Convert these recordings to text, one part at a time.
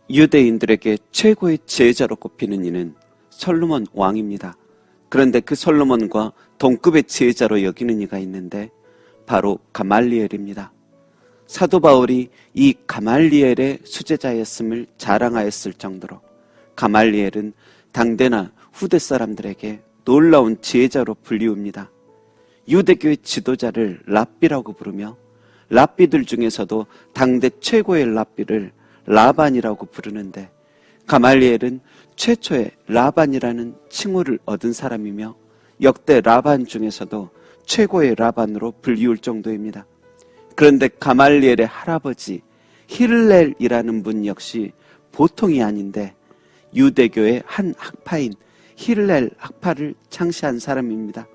유대인들에게 최고의 지혜자로 꼽히는 이는 솔로몬 왕입니다. 그런데 그 솔로몬과 동급의 지혜자로 여기는 이가 있는데 바로 가말리엘입니다. 사도 바울이 이 가말리엘의 수제자였음을 자랑하였을 정도로 가말리엘은 당대나 후대 사람들에게 놀라운 지혜자로 불리웁니다. 유대교의 지도자를 랍비라고 부르며 랍비들 중에서도 당대 최고의 랍비를 라반이라고 부르는데 가말리엘은 최초의 라반이라는 칭호를 얻은 사람이며 역대 라반 중에서도 최고의 라반으로 불리울 정도입니다. 그런데 가말리엘의 할아버지 힐렐이라는 분 역시 보통이 아닌데 유대교의 한 학파인 힐렐 학파를 창시한 사람입니다.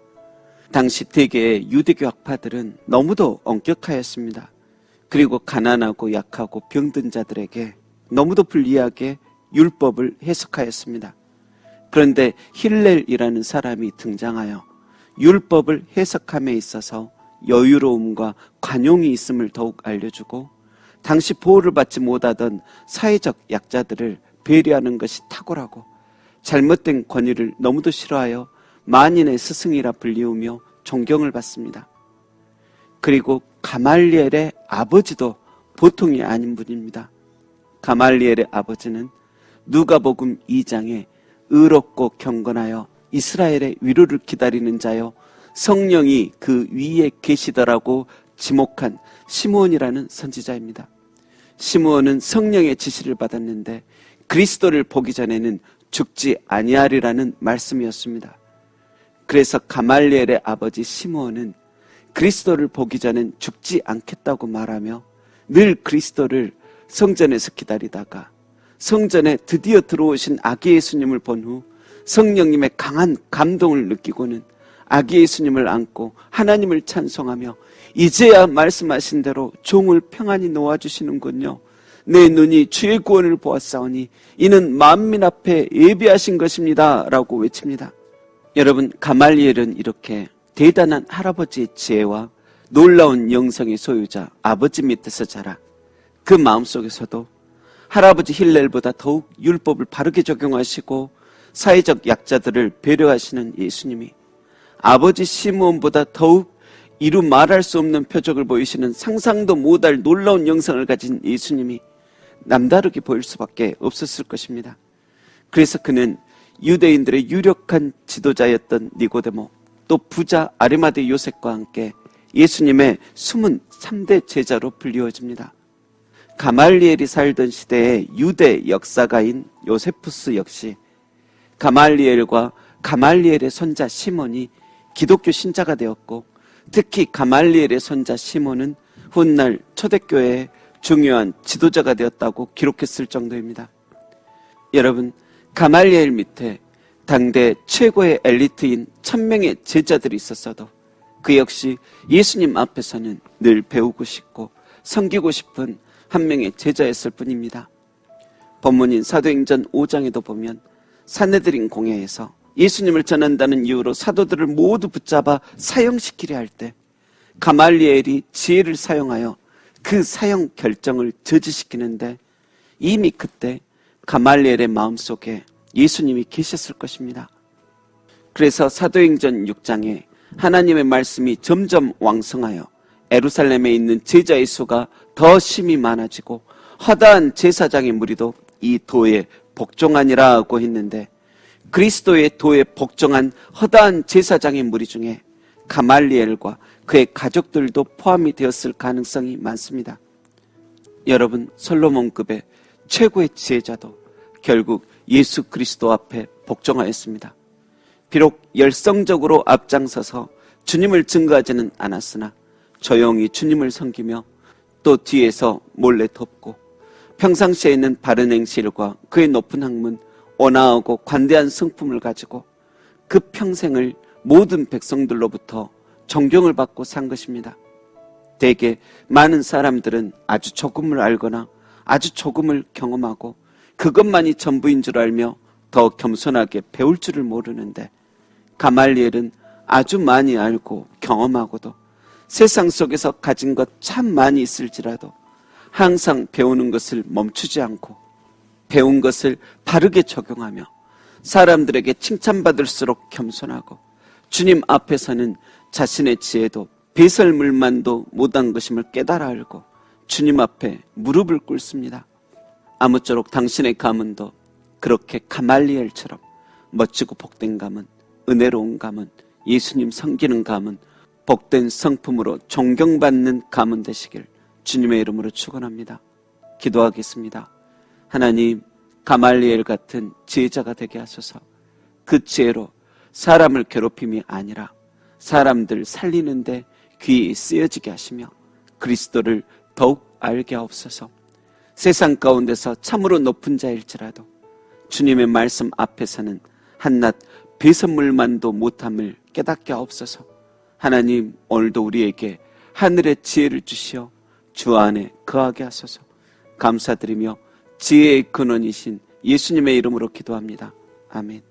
당시 대개의 유대교 학파들은 너무도 엄격하였습니다. 그리고 가난하고 약하고 병든 자들에게 너무도 불리하게 율법을 해석하였습니다. 그런데 힐렐이라는 사람이 등장하여 율법을 해석함에 있어서 여유로움과 관용이 있음을 더욱 알려주고 당시 보호를 받지 못하던 사회적 약자들을 배려하는 것이 탁월하고 잘못된 권위를 너무도 싫어하여 만인의 스승이라 불리우며 존경을 받습니다. 그리고 가말리엘의 아버지도 보통이 아닌 분입니다. 가말리엘의 아버지는 누가복음 2장에 의롭고 경건하여 이스라엘의 위로를 기다리는 자여 성령이 그 위에 계시더라고 지목한 시므온이라는 선지자입니다. 시므온은 성령의 지시를 받았는데 그리스도를 보기 전에는 죽지 아니하리라는 말씀이었습니다. 그래서 가말리엘의 아버지 시므온은 그리스도를 보기 전엔 죽지 않겠다고 말하며 늘 그리스도를 성전에서 기다리다가 성전에 드디어 들어오신 아기 예수님을 본 후 성령님의 강한 감동을 느끼고는 아기 예수님을 안고 하나님을 찬송하며 이제야 말씀하신 대로 종을 평안히 놓아주시는군요. 내 눈이 주의 구원을 보았사오니 이는 만민 앞에 예비하신 것입니다 라고 외칩니다. 여러분, 가말리엘은 이렇게 대단한 할아버지의 지혜와 놀라운 영성의 소유자 아버지 밑에서 자라 그 마음속에서도 할아버지 힐렐보다 더욱 율법을 바르게 적용하시고 사회적 약자들을 배려하시는 예수님이 아버지 시므온보다 더욱 이루 말할 수 없는 표적을 보이시는 상상도 못할 놀라운 영성을 가진 예수님이 남다르게 보일 수밖에 없었을 것입니다. 그래서 그는 유대인들의 유력한 지도자였던 니고데모, 또 부자 아리마대 요셉과 함께 예수님의 숨은 3대 제자로 불리워집니다. 가말리엘이 살던 시대의 유대 역사가인 요세푸스 역시 가말리엘과 가말리엘의 손자 시몬이 기독교 신자가 되었고 특히 가말리엘의 손자 시몬은 훗날 초대교회의 중요한 지도자가 되었다고 기록했을 정도입니다. 여러분, 가말리엘 밑에 당대 최고의 엘리트인 1000명의 제자들이 있었어도 그 역시 예수님 앞에서는 늘 배우고 싶고 섬기고 싶은 한 명의 제자였을 뿐입니다. 본문인 사도행전 5장에도 보면 산헤드린 공회에서 예수님을 전한다는 이유로 사도들을 모두 붙잡아 사형시키려 할 때 가말리엘이 지혜를 사용하여 그 사형 결정을 저지시키는데 이미 그때 가말리엘의 마음속에 예수님이 계셨을 것입니다. 그래서 사도행전 6장에 하나님의 말씀이 점점 왕성하여 예루살렘에 있는 제자의 수가 더 심히 많아지고 허다한 제사장의 무리도 이 도에 복종하니라고 했는데 그리스도의 도에 복종한 허다한 제사장의 무리 중에 가말리엘과 그의 가족들도 포함이 되었을 가능성이 많습니다. 여러분, 솔로몬급의 최고의 지혜자도 결국 예수 그리스도 앞에 복종하였습니다. 비록 열성적으로 앞장서서 주님을 증거하지는 않았으나 조용히 주님을 섬기며 또 뒤에서 몰래 돕고 평상시에는 바른 행실과 그의 높은 학문, 온화하고 관대한 성품을 가지고 그 평생을 모든 백성들로부터 존경을 받고 산 것입니다. 대개 많은 사람들은 아주 조금을 알거나 아주 조금을 경험하고 그것만이 전부인 줄 알며 더 겸손하게 배울 줄을 모르는데 가말리엘은 아주 많이 알고 경험하고도 세상 속에서 가진 것 참 많이 있을지라도 항상 배우는 것을 멈추지 않고 배운 것을 바르게 적용하며 사람들에게 칭찬받을수록 겸손하고 주님 앞에서는 자신의 지혜도 배설물만도 못한 것임을 깨달아 알고 주님 앞에 무릎을 꿇습니다. 아무쪼록 당신의 가문도 그렇게 가말리엘처럼 멋지고 복된 가문, 은혜로운 가문, 예수님 섬기는 가문, 복된 성품으로 존경받는 가문 되시길 주님의 이름으로 축원합니다. 기도하겠습니다. 하나님, 가말리엘 같은 지혜자가 되게 하소서. 그 지혜로 사람을 괴롭힘이 아니라 사람들 살리는데 귀히 쓰여지게 하시며 그리스도를 더욱 알게 하옵소서. 세상 가운데서 참으로 높은 자일지라도 주님의 말씀 앞에서는 한낱 배선물만도 못함을 깨닫게 하옵소서. 하나님, 오늘도 우리에게 하늘의 지혜를 주시어 주 안에 거하게 하소서. 감사드리며 지혜의 근원이신 예수님의 이름으로 기도합니다. 아멘.